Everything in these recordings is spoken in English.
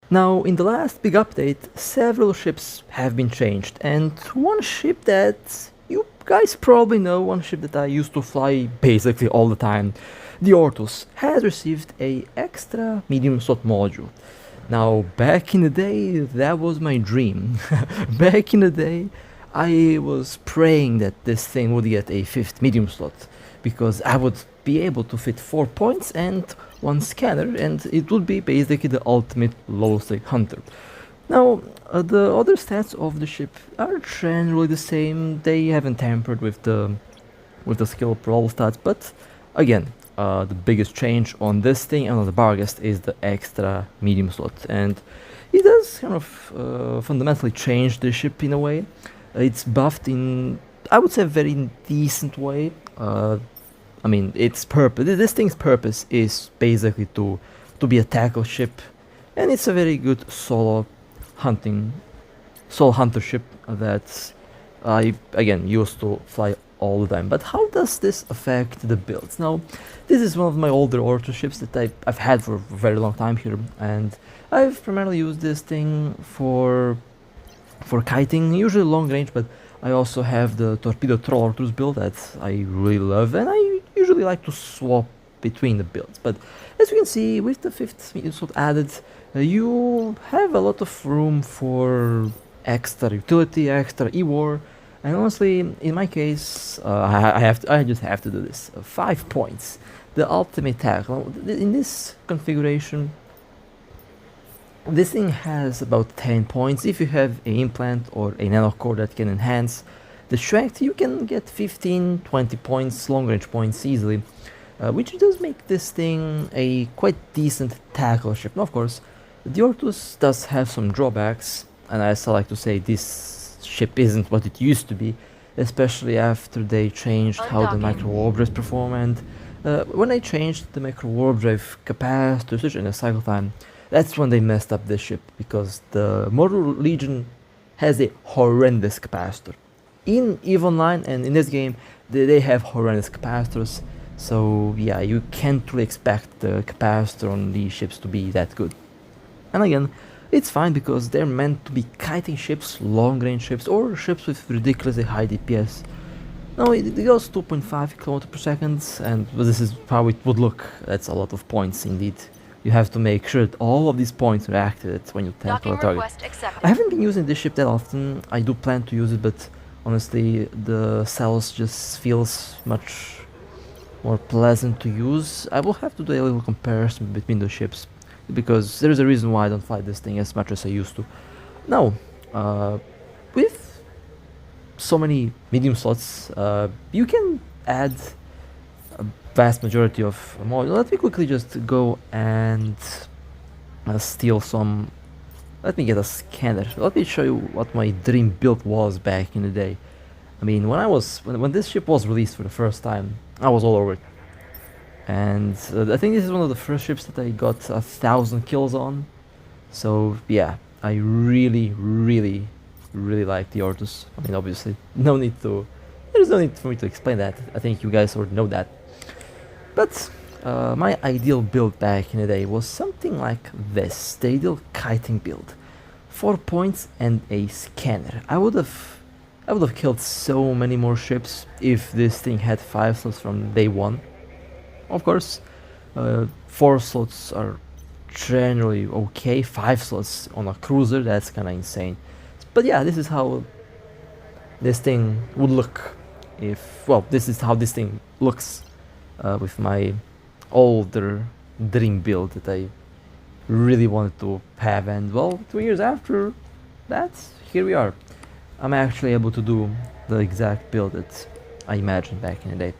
Now, in the last big update, several ships have been changed, and one ship that you guys probably know, one ship that I used to fly basically all the time, the Ortus, has received a extra medium slot module. Now, back in the day, that was my dream. Back in the day, I was praying that this thing would get a 5th medium slot, because I would be able to fit 4 points and 1 scanner, and it would be basically the ultimate low stake hunter. Now, the other stats of the ship are generally the same. They haven't tampered with the skill pro stats, but again, the biggest change on this thing and on the Barghest is the extra medium slot, and it does kind of fundamentally change the ship in a way. It's buffed in, I would say, a very decent way. I mean, its purpose. This thing's purpose is basically to be a tackle ship, and it's a very good solo hunter ship that I again used to fly all the time. But how does this affect the builds? Now, this is one of my older Ortus ships that I've had for a very long time here, and I've primarily used this thing for kiting, usually long range, but I also have the torpedo troll Ortrus build that I really love, and I usually like to swap between the builds. But as you can see, with the 5th medium slot added, you have a lot of room for extra utility, extra E-war, and honestly, in my case, I just have to do this. 5 points, the ultimate tackle. In this configuration, this thing has about 10 points. If you have an implant or a nanocore that can enhance the strength, you can get 15, 20 points, long range points easily, which does make this thing a quite decent tackle ship. Now, of course, the Ortus does have some drawbacks, and I still like to say this ship isn't what it used to be, especially after they changed how the micro warp drives perform. And when they changed the micro warp drive capacitor and the cycle time, that's when they messed up this ship, because the Mordu Legion has a horrendous capacitor. In EVE Online and in this game, they have horrendous capacitors, so yeah, you can't really expect the capacitor on these ships to be that good. And again, it's fine because they're meant to be kiting ships, long range ships, or ships with ridiculously high DPS. Now it goes 2.5 km per second, and this is how it would look. That's a lot of points indeed. You have to make sure that all of these points are activated when you tackle a target. I haven't been using this ship that often. I do plan to use it, but honestly, the cells just feels much more pleasant to use. I will have to do a little comparison between the ships, because there is a reason why I don't fly this thing as much as I used to. Now, with so many medium slots, you can add a vast majority of modules. Let me quickly just go and steal some. Let me get a scanner. Let me show you what my dream build was back in the day. I mean, when this ship was released for the first time, I was all over it. And I think this is one of the first ships that I got 1,000 kills on. So yeah, I really like the Ortus. I mean, obviously, there's no need for me to explain that. I think you guys already know that. But my ideal build back in the day was something like this, the ideal kiting build. 4 points and a scanner. I would have killed so many more ships if this thing had 5 slots from day one. Of course, 4 slots are generally okay. 5 slots on a cruiser, that's kinda insane. But yeah, this is how this thing would look this is how this thing looks with my older dream build that I really wanted to have, and well, 2 years after that, here we are. I'm actually able to do the exact build that I imagined back in the day.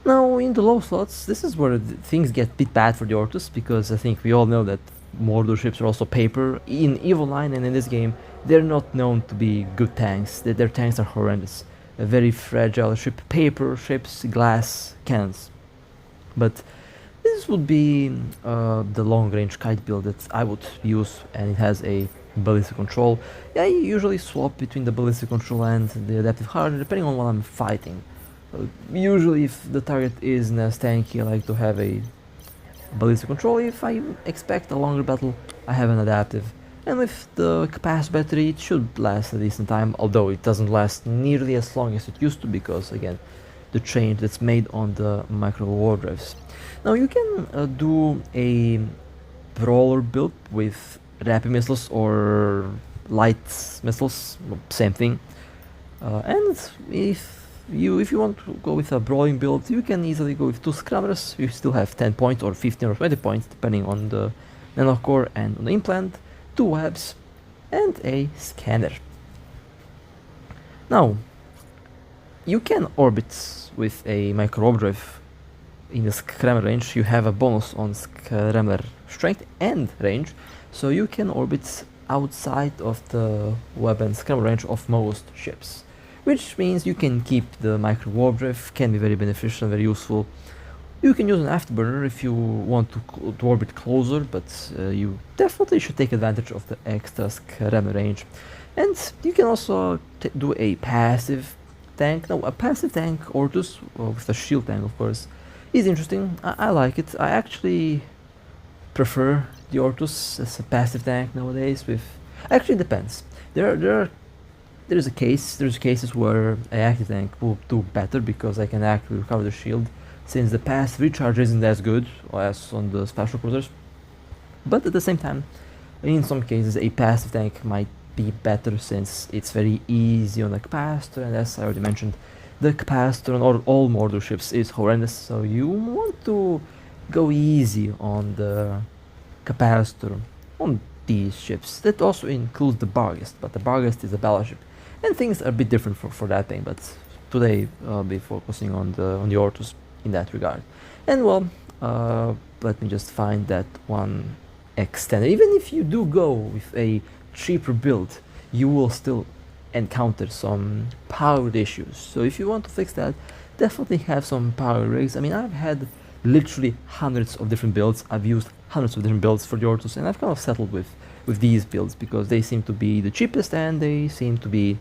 Now, in the low slots, this is where things get a bit bad for the Ortus, because I think we all know that Mordu ships are also paper. In EVE Online and in this game, they're not known to be good tanks. Their tanks are horrendous. A very fragile ship, paper ships, glass cannons. But this would be the long-range kite build that I would use, and it has a ballistic control. Yeah, I usually swap between the ballistic control and the adaptive hardener, depending on what I'm fighting. Usually, if the target isn't as tanky, I like to have a ballistic control. If I expect a longer battle, I have an adaptive. And with the capacitor battery, it should last a decent time, although it doesn't last nearly as long as it used to because, again, the change that's made on the micro overdrives. Now you can do a brawler build with rapid missiles or light missiles, same thing. And if you want to go with a brawling build, you can easily go with 2 scrummers. You still have 10 points or 15 or 20 points depending on the nanocore and on the implant, 2 webs and a scanner. Now you can orbit with a micro overdrive in the scrammer range. You have a bonus on scrammer strength and range, so you can orbit outside of the web and scrammer range of most ships, which means you can keep the micro overdrive. Can be very beneficial and very useful. You can use an afterburner if you want to orbit closer, but you definitely should take advantage of the extra scrammer range. And you can also do a passive tank. Now, a passive tank, Ortus, with a shield tank, of course, is interesting. I like it. I actually prefer the Ortus as a passive tank nowadays. Actually, it depends. There's cases where an active tank will do better because I can actually recover the shield, since the passive recharge isn't as good as on the special cruisers. But at the same time, in some cases, a passive tank might be better since it's very easy on the capacitor, and as I already mentioned, the capacitor on all Mordu ships is horrendous, so you want to go easy on the capacitor on these ships. That also includes the Barghest, but the Barghest is a battleship, and things are a bit different for that thing, but today I'll be focusing on the Ortus in that regard. And well, let me just find that one extender. Even if you do go with a cheaper build, you will still encounter some power issues. So if you want to fix that, definitely have some power rigs. I mean, I've had literally hundreds of different builds. I've used hundreds of different builds for the Ortus, and I've kind of settled with these builds because they seem to be the cheapest and they seem to be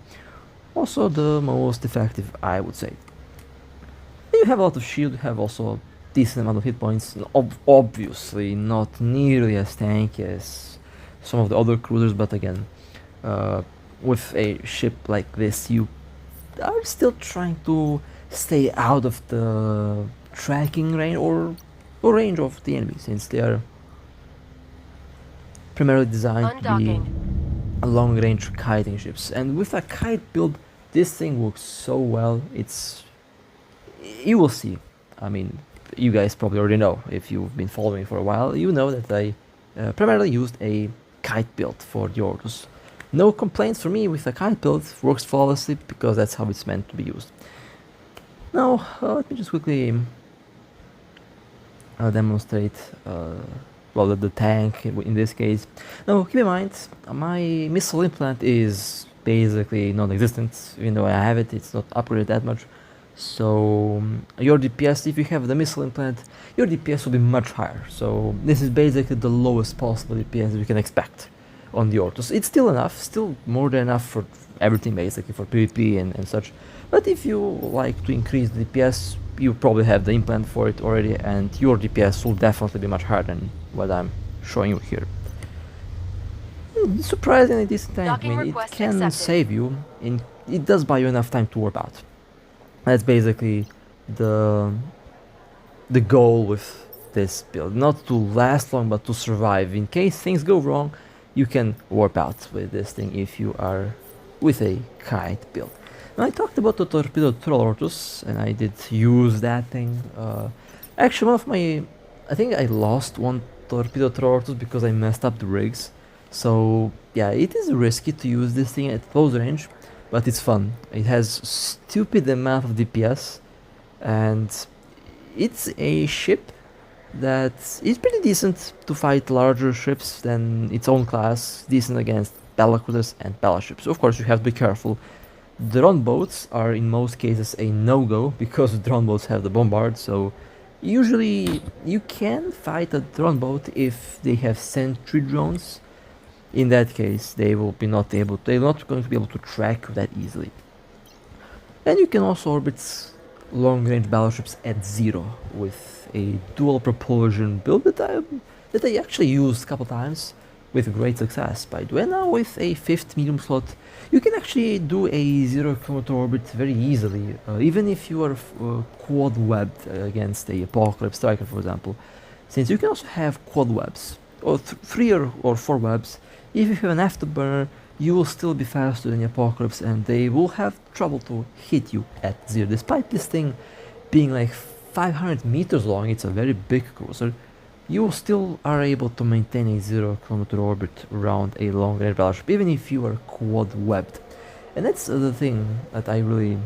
also the most effective, I would say. You have a lot of shield, you have also a decent amount of hit points. Obviously not nearly as tanky as some of the other cruisers, but again, with a ship like this, you are still trying to stay out of the tracking range or range of the enemy, since they are primarily designed to be long-range kiting ships. And with a kite build, this thing works so well. You will see. I mean, you guys probably already know, if you've been following for a while, you know that I primarily used a kite build for the Ortus. No complaints for me with a kite build, works flawlessly because that's how it's meant to be used. Now, let me just quickly demonstrate well, the tank in this case. Now, keep in mind, my missile implant is basically non-existent. Even though I have it, it's not upgraded that much. So your DPS, if you have the missile implant, your DPS will be much higher. So this is basically the lowest possible DPS you can expect on the Ortus. It's still enough, still more than enough for everything, basically, for PvP and such. But if you like to increase the DPS, you probably have the implant for it already, and your DPS will definitely be much higher than what I'm showing you here. Surprisingly decent tank. I mean, it can save you, it does buy you enough time to warp out. That's basically the goal with this build. Not to last long, but to survive. In case things go wrong, you can warp out with this thing if you are with a kite build. Now, I talked about the torpedo troll Ortus, and I did use that thing. Actually, one of my... I think I lost one torpedo troll Ortus because I messed up the rigs. So, yeah, it is risky to use this thing at close range, but it's fun. It has stupid amount of DPS, and it's a ship that is pretty decent to fight larger ships than its own class, decent against battlecruisers and battleships. Of course, you have to be careful. Drone boats are in most cases a no-go because drone boats have the bombard, so usually you can fight a drone boat if they have sentry drones. In that case, they're not going to be able to track you that easily. And you can also orbit long-range battleships at 0 with a dual propulsion build that I actually used a couple times with great success. By the way, now with a 5th medium slot, you can actually do a 0-kilometer orbit very easily, even if you are quad webbed against a Apocalypse Striker, for example, since you can also have quad webs, or 3 or 4 webs. If you have an afterburner, you will still be faster than the Apocalypse, and they will have trouble to hit you at 0. Despite this thing being like 500 meters long, it's a very big cruiser, you still are able to maintain a 0-kilometer orbit around a long-range battleship, even if you are quad-webbed. And that's the thing that I really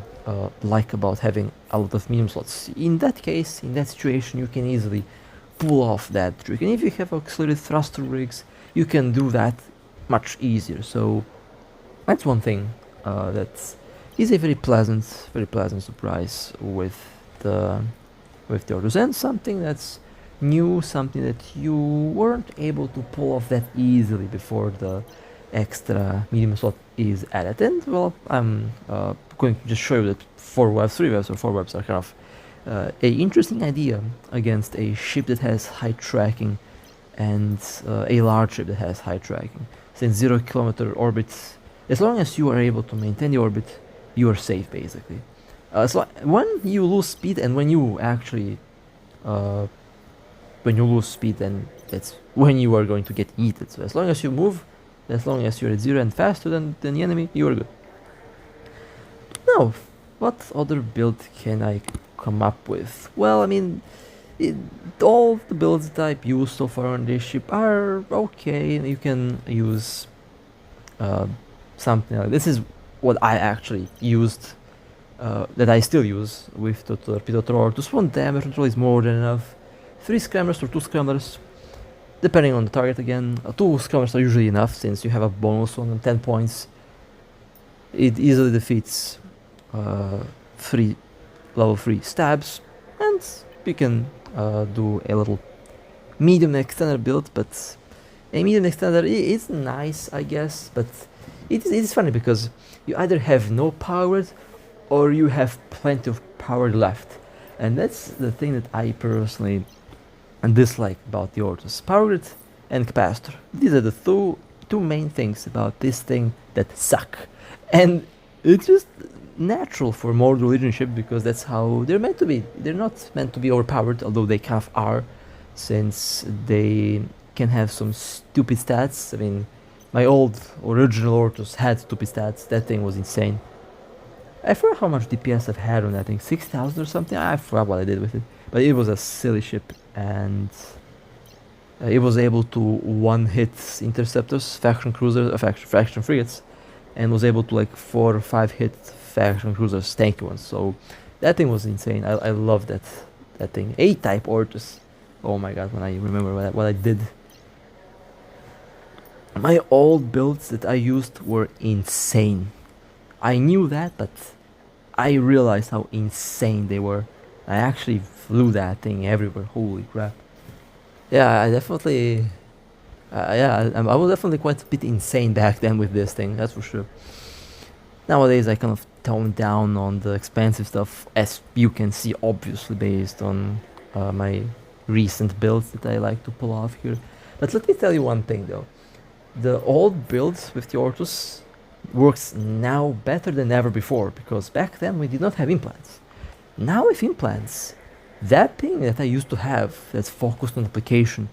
like about having a lot of medium slots. In that case, in that situation, you can easily pull off that trick. And if you have auxiliary thruster rigs, you can do that much easier. So that's one thing that is a very pleasant surprise with the Ortus, and something that's new, something that you weren't able to pull off that easily before the extra medium slot is added. And well, I'm going to just show you that 4 webs, 3 webs, or 4 webs are kind of a interesting idea against a ship that has high tracking and a large ship that has high tracking. Since 0-kilometer orbits, as long as you are able to maintain the orbit, you are safe basically. So when you lose speed, and when you actually lose speed, then that's when you are going to get eaten. So as long as you move, as long as you're at 0 and faster than the enemy, you are good. Now, what other build can I come up with? Well, I mean, all the builds that I've used so far on this ship are okay. You can use something like this. Is what I actually used, that I still use with the torpedo thrower. To spawn damage control is more than enough. 3 scramblers or 2 scramblers, depending on the target again. 2 scramblers are usually enough, since you have a bonus on 10 points. It easily defeats 3 level 3 stabs, and you can do a little medium extender build. But a medium extender is nice, I guess, but it is funny because you either have no power or you have plenty of power left, and that's the thing that I personally dislike about the Ortus. Power grid and capacitor. These are the two main things about this thing that suck, and it's just natural for Mordu Legion ship because that's how they're meant to be. They're not meant to be overpowered, although they kind of are, since they can have some stupid stats. I mean, my old original Ortus had stupid stats. That thing was insane. I forgot how much DPS I've had on that thing, 6,000 or something. I forgot what I did with it, but it was a silly ship, and it was able to one-hit interceptors, faction cruisers, faction frigates, and was able to like 4 or 5 hit faction cruisers, tanky ones. So that thing was insane. I love that thing. A-type Ortus. Oh my god, when I remember what I did. My old builds that I used were insane. I knew that, but I realized how insane they were. I actually flew that thing everywhere. Holy crap. Yeah, I definitely... I was definitely quite a bit insane back then with this thing, that's for sure. Nowadays I kind of toned down on the expensive stuff, as you can see, obviously based on my recent builds that I like to pull off here. But let me tell you one thing though. The old builds with the Ortus works now better than ever before, because back then we did not have implants. Now with implants, that thing that I used to have that's focused on application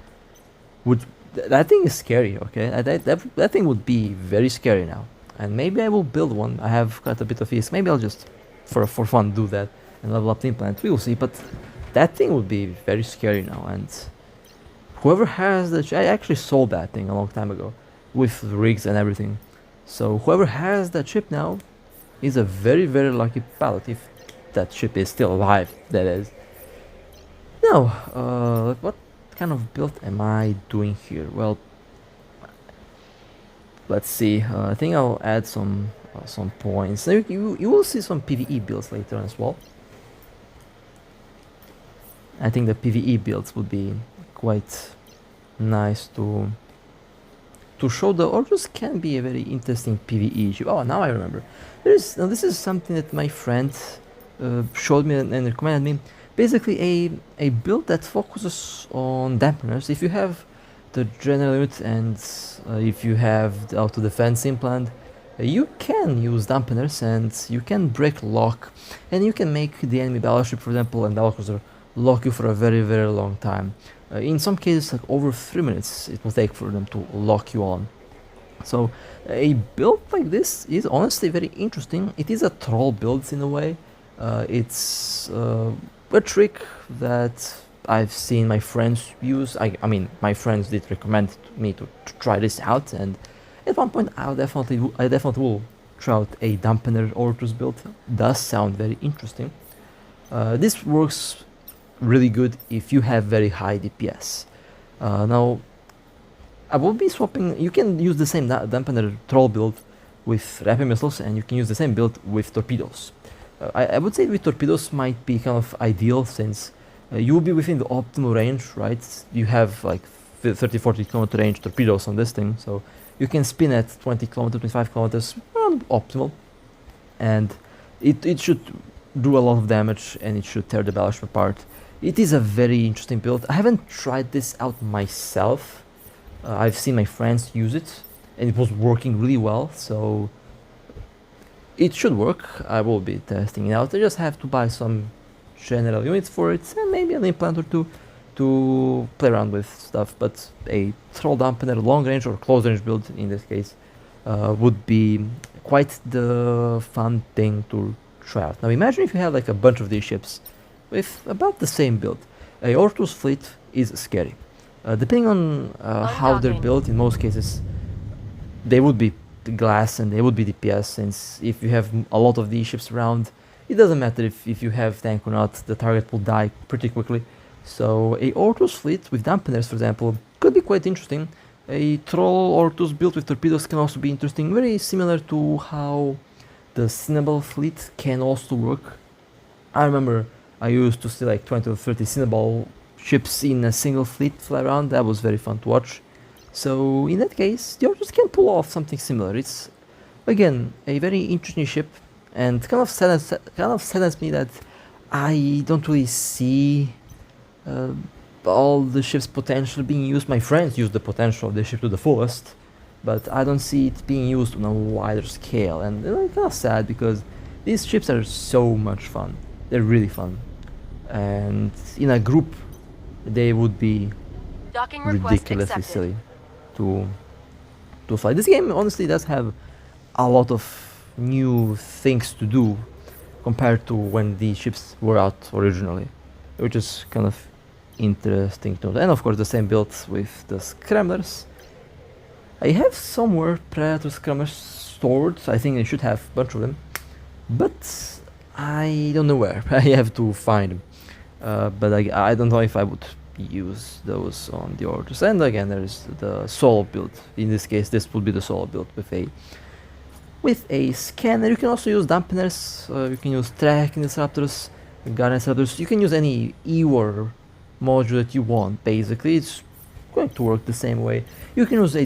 that thing is scary, okay? That thing would be very scary now. And maybe I will build one. I have quite a bit of ES. Maybe I'll just for fun do that and level up the implant. We will see, but that thing would be very scary now. And whoever has that, I actually sold that thing a long time ago with rigs and everything. So whoever has that ship now is a very, very lucky pilot, if that ship is still alive, that is. Now, what kind of build am I doing here? Well, let's see. I think I'll add some points. Now you will see some PvE builds later on as well. I think the PvE builds would be quite nice to show. The Ortus can be a very interesting PvE ship. Oh, now I remember. This is something that my friend showed me and recommended me. Basically, a build that focuses on dampeners. If you have the general unit and if you have the auto defense implant, you can use dampeners and you can break lock, and you can make the enemy battleship, for example, and battlecruiser lock you for a very very long time. In some cases, like over 3 minutes, it will take for them to lock you on. So a build like this is honestly very interesting. It is a troll build in a way. It's a trick that I've seen my friends use. I mean, my friends did recommend me to try this out, and at one point I definitely will try out a dampener Ortus build. Does sound very interesting. This works really good if you have very high DPS. Now, I will be swapping. You can use the same dampener troll build with rapid missiles, and you can use the same build with torpedoes. I would say with torpedoes might be kind of ideal, since you will be within the optimal range, right? You have like 30-40 kilometer range torpedoes on this thing, so you can spin at 20 kilometers, 25 kilometers, optimal, and it should do a lot of damage, and it should tear the battleship apart. It is a very interesting build. I haven't tried this out myself. I've seen my friends use it, and it was working really well, so it should work. I will be testing it out. I just have to buy some general units for it, and maybe an implant or two to play around with stuff, but a troll dampener long range or close range build in this case would be quite the fun thing to try out. Now imagine if you had like a bunch of these ships with about the same build. A Ortus fleet is scary. Depending on how they're built, in most cases they would be glass and they would be DPS, since if you have a lot of these ships around, it doesn't matter if you have tank or not, the target will die pretty quickly. So a Ortus fleet with dampeners, for example, could be quite interesting. A troll Ortus built with torpedoes can also be interesting, very similar to how the Cinnabal fleet can also work. I remember I used to see like 20 or 30 Cinnabal ships in a single fleet fly around. That was very fun to watch. So in that case, the Ortus can pull off something similar. It's again a very interesting ship, and kind of saddens me that I don't really see all the ship's potential being used. My friends use the potential of the ship to the fullest, but I don't see it being used on a wider scale, and I'm kind of sad because these ships are so much fun. They're really fun, and in a group they would be ridiculously silly to fly. This game honestly does have a lot of new things to do compared to when these ships were out originally, which is kind of interesting to know. And of course the same build with the scramblers. I have somewhere Predator scramblers stored, so I think I should have a bunch of them, but I don't know where. I have to find them, but I don't know if I would use those on the Ortus. And again, there's the solo build. In this case, this would be the solo build with a scanner. You can also use dampeners, you can use tracking disruptors, guardian disruptors. You can use any EWAR module that you want. Basically, it's going to work the same way. You can use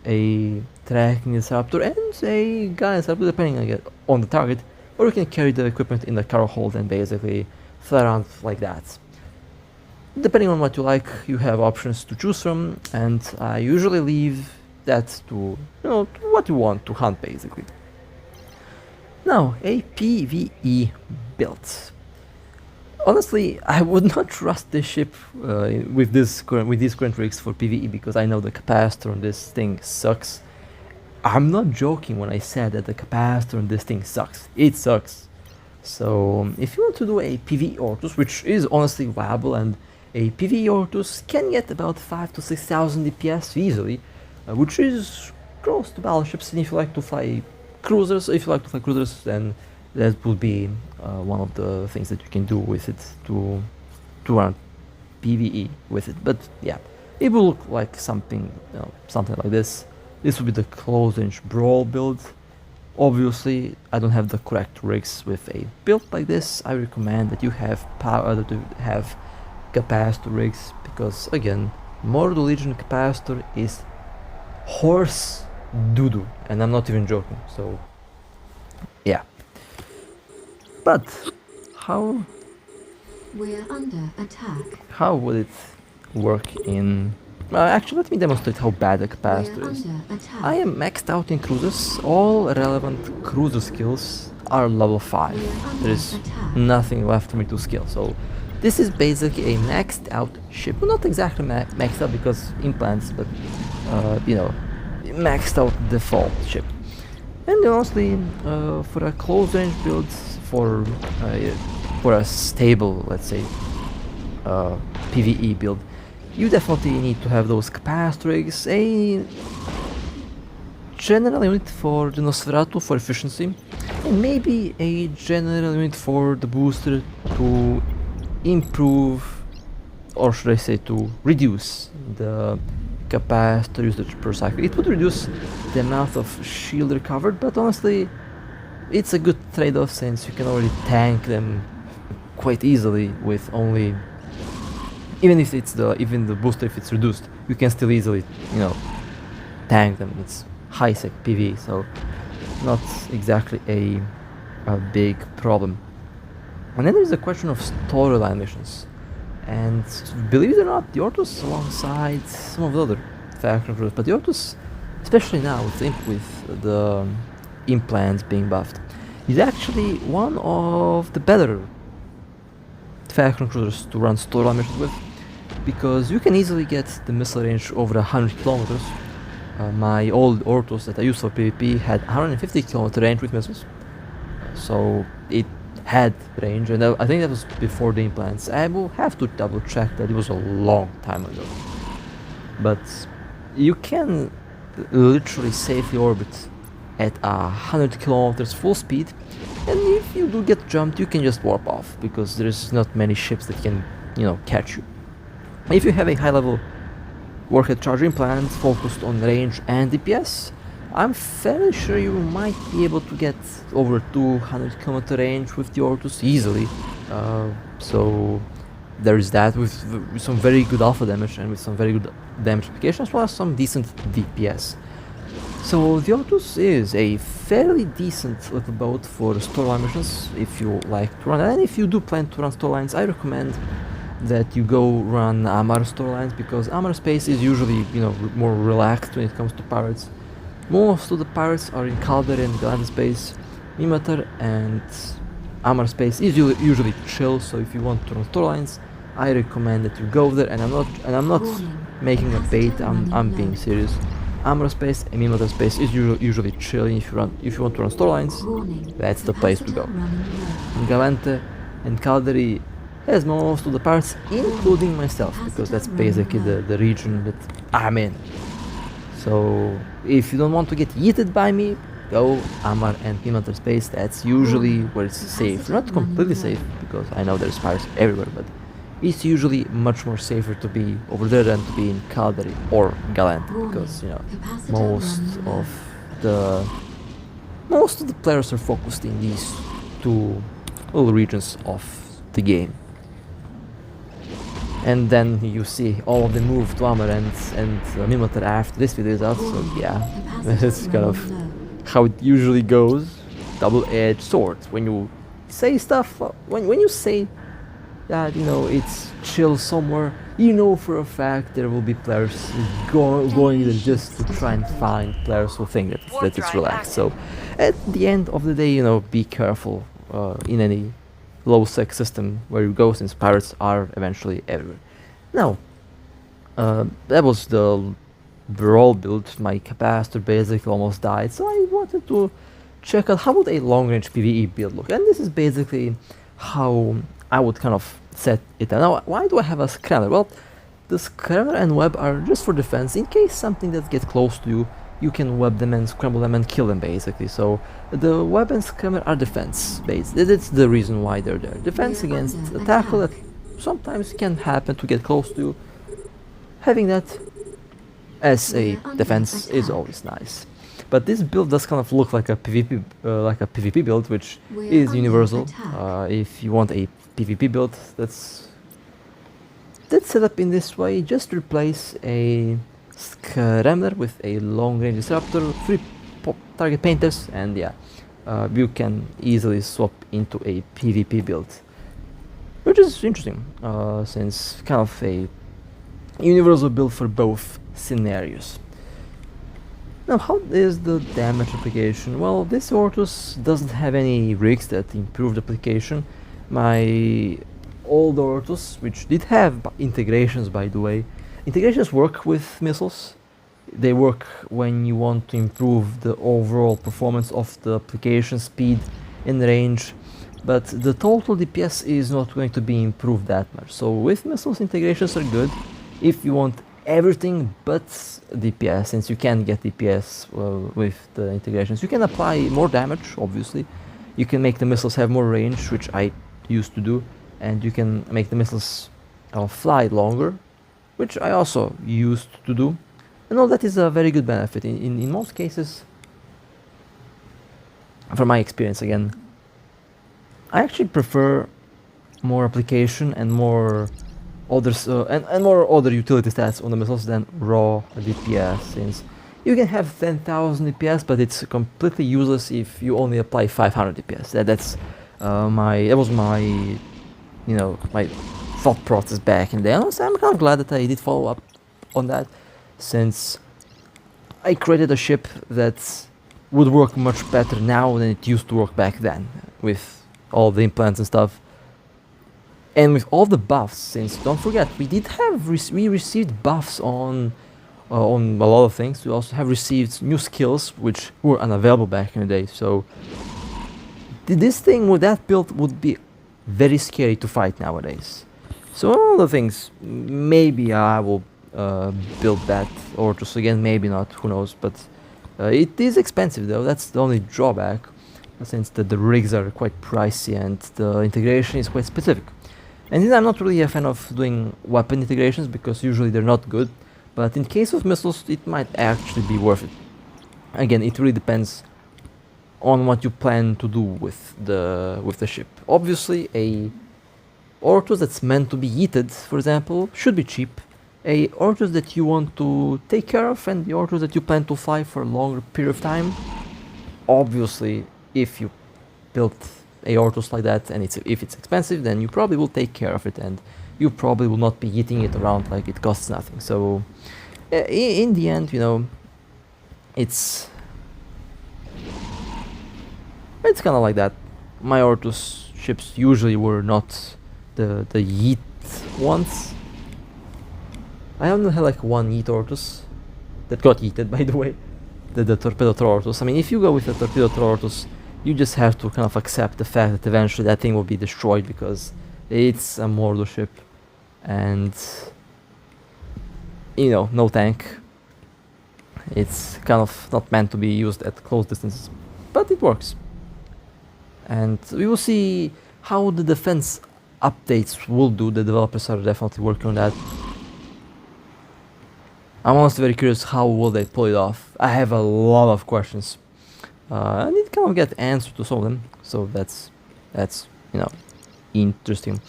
a tracking disruptor and a guardian disruptor, depending on the target, or you can carry the equipment in the cargo hold and basically fly around like that. Depending on what you like, you have options to choose from, and I usually leave that to what you want to hunt, basically. Now, a PvE build. Honestly, I would not trust this ship with these current rigs for PvE, because I know the capacitor on this thing sucks. I'm not joking when I said that the capacitor on this thing sucks. It sucks. So if you want to do a PvE Ortus, which is honestly viable, and a PvE Ortus can get about 5,000 to 6,000 DPS easily, which is close to battleships. And if you like to fly cruisers, then that would be one of the things that you can do with it to run PvE with it. But yeah, it will look like something like this. This would be the close range brawl build. Obviously, I don't have the correct rigs with a build like this. I recommend that you have capacitor rigs, because again, Mordu Legion capacitor is horse doo-doo, and I'm not even joking. So yeah, But how We're under attack. how would it work in... actually, let me demonstrate how bad a We're capacitor is. under attack. I am maxed out in cruisers. All relevant cruiser skills are level 5. There is nothing left for me to skill. So this is basically a maxed out ship. Well, not exactly maxed out because implants, but you know, maxed out default ship. And honestly, for a close range build, for a stable, let's say, PvE build, you definitely need to have those capacitors, a general unit for the Nosferatu for efficiency, and maybe a general unit for the booster to improve, or should I say to reduce the capacitor usage per cycle. It would reduce the amount of shield recovered, but honestly it's a good trade-off since you can already tank them quite easily with only, even if it's the booster, if it's reduced, you can still easily, you know, tank them. It's high sec PvE, so not exactly a big problem. And then there's the question of storyline missions. And believe it or not, the Ortus, alongside some of the other faction crews, but the Ortus, especially now with the implants being buffed, is actually one of the better faction cruisers to run storyline missions with, because you can easily get the missile range over 100 kilometers. My old Ortus that I used for PvP had 150 kilometer range with missiles, so it had range, and I think that was before the implants. I will have to double check that, it was a long time ago. But you can literally safely orbit at 100 kilometers full speed, and if you do get jumped, you can just warp off, because there's not many ships that can, you know, catch you. If you have a high level warhead charge implant focused on range and DPS, I'm fairly sure you might be able to get over 200 kilometer range with the Ortus easily. So there's that, with some very good alpha damage and with some very good damage application, as well as some decent DPS. So the Ortus is a fairly decent little boat for storyline missions if you like to run. And if you do plan to run storylines, I recommend that you go run Amar storylines, because Amar space is usually, you know, more relaxed when it comes to pirates. Most of the pirates are in Caldera and Galanda space. Mimatar and Amar space is usually chill, so if you want to run storylines, I recommend that you go there. And I'm not making a bait. I'm being serious. Amar space and Mimatar space is usually chill. If you want to run storylines, that's the place to go. Galante and Caldera has most of the pirates, including myself, because that's basically the region that I'm in. So if you don't want to get yeeted by me, go Amar and Mimatar space. That's usually where it's safe. Not completely safe, because I know there's pirates everywhere, but it's usually much more safer to be over there than to be in Caldera or Galante, because, you know, most of the players are focused in these two little regions of the game. And then you see all of them move to Amar and Mimatar after this video is out, so yeah, that's kind of how it usually goes. Double-edged sword. When you say stuff, when you say that, you know, it's chill somewhere, you know for a fact there will be players going there just to try and find players who think that it's relaxed. So at the end of the day, you know, be careful in any low sec system where you go, since pirates are eventually everywhere. Now, that was the brawl build. My capacitor basically almost died, so I wanted to check out how would a long range PvE build look, and this is basically how I would kind of set it down. Now, why do I have a scrambler? Well, the scrambler and web are just for defense. In case something that gets close to you, you can web them and scramble them and kill them, basically. So the web and scrambler are defense based. That's the reason why they're there. Defense against a tackle that sometimes can happen to get close to you. Having that as a defense is always nice. But this build does kind of look like a PvP build, which is universal. If you want a PvP build that's set up in this way, just replace a scrambler with a long range disruptor, 3 target painters, and yeah, you can easily swap into a PvP build, which is interesting, since kind of a universal build for both scenarios. Now, how is the damage application? Well, this Ortus doesn't have any rigs that improve the application. My old Ortus, which did have integrations, by the way, integrations work with missiles. They work when you want to improve the overall performance of the application, speed and range, but the total DPS is not going to be improved that much. So with missiles, integrations are good if you want everything but DPS, since you can get DPS with the integrations. You can apply more damage, obviously. You can make the missiles have more range, which I used to do, and you can make the missiles fly longer, which I also used to do. And all that is a very good benefit. In most cases, from my experience again, I actually prefer more application and more others and more other utility stats on the missiles than raw DPS, since you can have 10,000 DPS, but it's completely useless if you only apply 500 DPS. That was my my thought process back in the day. And also, I'm kind of glad that I did follow up on that, since I created a ship that would work much better now than it used to work back then, with all the implants and stuff. And with all the buffs, since don't forget, we did have we received buffs on a lot of things. We also have received new skills which were unavailable back in the day. So this thing with that build would be very scary to fight nowadays. So all the things, maybe I will build that Ortus again, maybe not, who knows. But it is expensive though. That's the only drawback, since the rigs are quite pricey and the integration is quite specific. And I'm not really a fan of doing weapon integrations because usually they're not good, but in case of missiles it might actually be worth it. Again, it really depends on what you plan to do with the ship. Obviously, a Ortus that's meant to be yeeted, for example, should be cheap. A Ortus that you want to take care of and the Ortus that you plan to fly for a longer period of time, obviously, if you build a Ortus like that and if it's expensive, then you probably will take care of it and you probably will not be eating it around like it costs nothing. So in the end, it's kind of like that. My Ortus ships usually were not the yeet ones. I only had like one yeet Ortus that got yeeted, by the way, the torpedo Ortus. I mean, if you go with the torpedo Ortus, you just have to kind of accept the fact that eventually that thing will be destroyed because it's a Mordu ship and no tank. It's kind of not meant to be used at close distances, but it works. And we will see how the defense updates will do. The developers are definitely working on that. I'm honestly very curious how will they pull it off. I have a lot of questions. I need to kind of get answers to some of them, so that's interesting.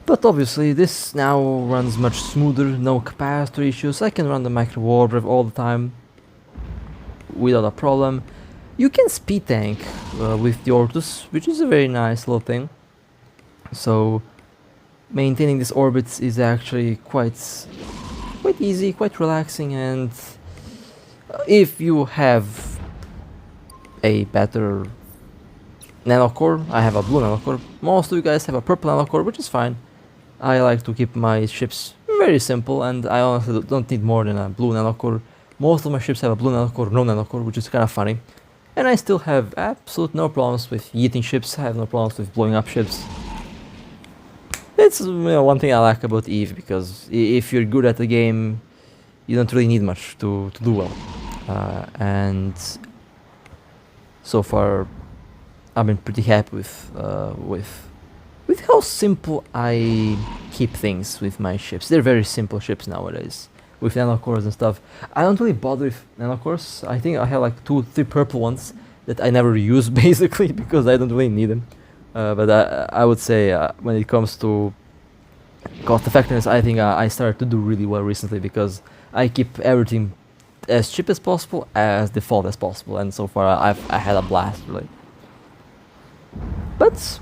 But obviously this now runs much smoother, no capacitor issues. I can run the micro warbreath all the time without a problem. You can speed tank with the Ortus, which is a very nice little thing. So maintaining this orbit is actually quite easy, quite relaxing, and if you have a better nanocore, I have a blue nanocore. Most of you guys have a purple nanocore, which is fine. I like to keep my ships very simple, and I honestly don't need more than a blue nanocore. Most of my ships have a blue nanocore, no nanocore, which is kind of funny. And I still have absolute no problems with yeeting ships. I have no problems with blowing up ships. It's one thing I like about EVE, because if you're good at the game, you don't really need much to do well. And so far, I've been pretty happy with how simple I keep things with my ships. They're very simple ships nowadays, with nanocores and stuff. I don't really bother with nanocores. I think I have like 2-3 purple ones that I never use basically because I don't really need them. But I would say when it comes to cost effectiveness, I think I started to do really well recently because I keep everything as cheap as possible, as default as possible, and so far I had a blast really. But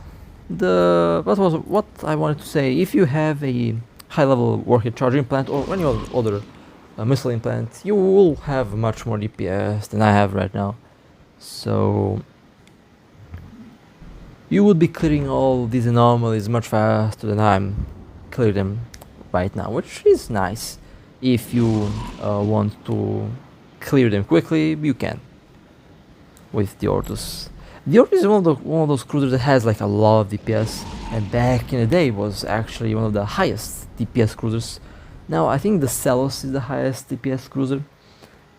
what I wanted to say, if you have a high level working charging plant or any other missile plant, you will have much more DPS than I have right now. So you would be clearing all these anomalies much faster than I'm clearing them right now, which is nice. If you want to clear them quickly, you can with the Ortus. The Ortus is one of those cruisers that has like a lot of DPS, and back in the day was actually one of the highest DPS cruisers. Now I think the Celos is the highest DPS cruiser.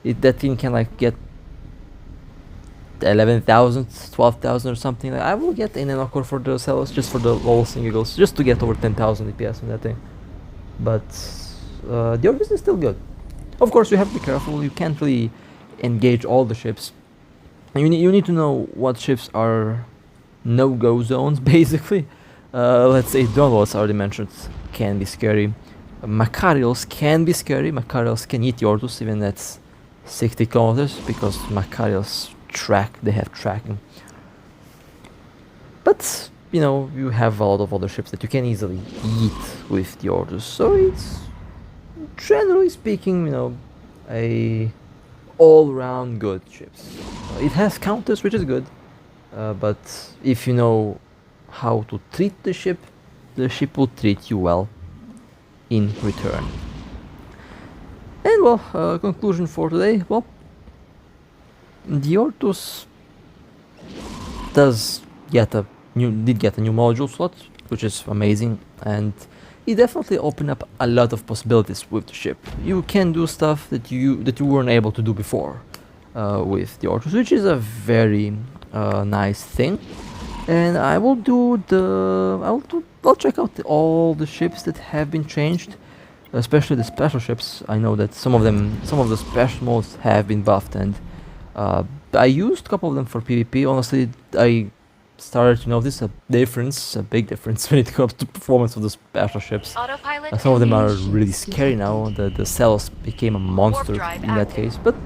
That thing can like get 11,000, 12,000 or something. Like, I will get an Enocore for the Celos just for the lol singles, just to get over 10,000 DPS on that thing. But the Ortus is still good. Of course, you have to be careful. You can't really engage all the ships. You need to know what ships are no-go zones, basically. Let's say Donals, already mentioned, can be scary. Macarials can be scary. Macarials can eat the Ortus even at 60 kilometers because Macarials they have tracking. But you know, you have a lot of other ships that you can easily eat with the Ortus. So it's, generally speaking, you know, a all-round good ships. It has counters, which is good, but if you know how to treat the ship will treat you well in return. And well, conclusion for today. Well, the Ortus did get a new module slot, which is amazing, and it definitely opened up a lot of possibilities with the ship. You can do stuff that you weren't able to do before with the Ortus, which is a very nice thing. And I'll check out all the ships that have been changed, especially the special ships. I know that some of the special modes have been buffed, and I used a couple of them for PvP. Honestly, I started to notice a big difference when it comes to performance of the special ships. Some of them are really scary now. The Celos became a monster in that case, but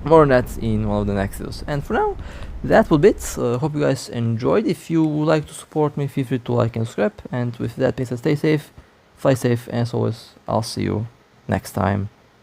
more on that in one of the next videos. And for now, that will be it. Hope you guys enjoyed. If you would like to support me, feel free to like and subscribe. And with that being said, stay safe, fly safe, and as always, I'll see you next time.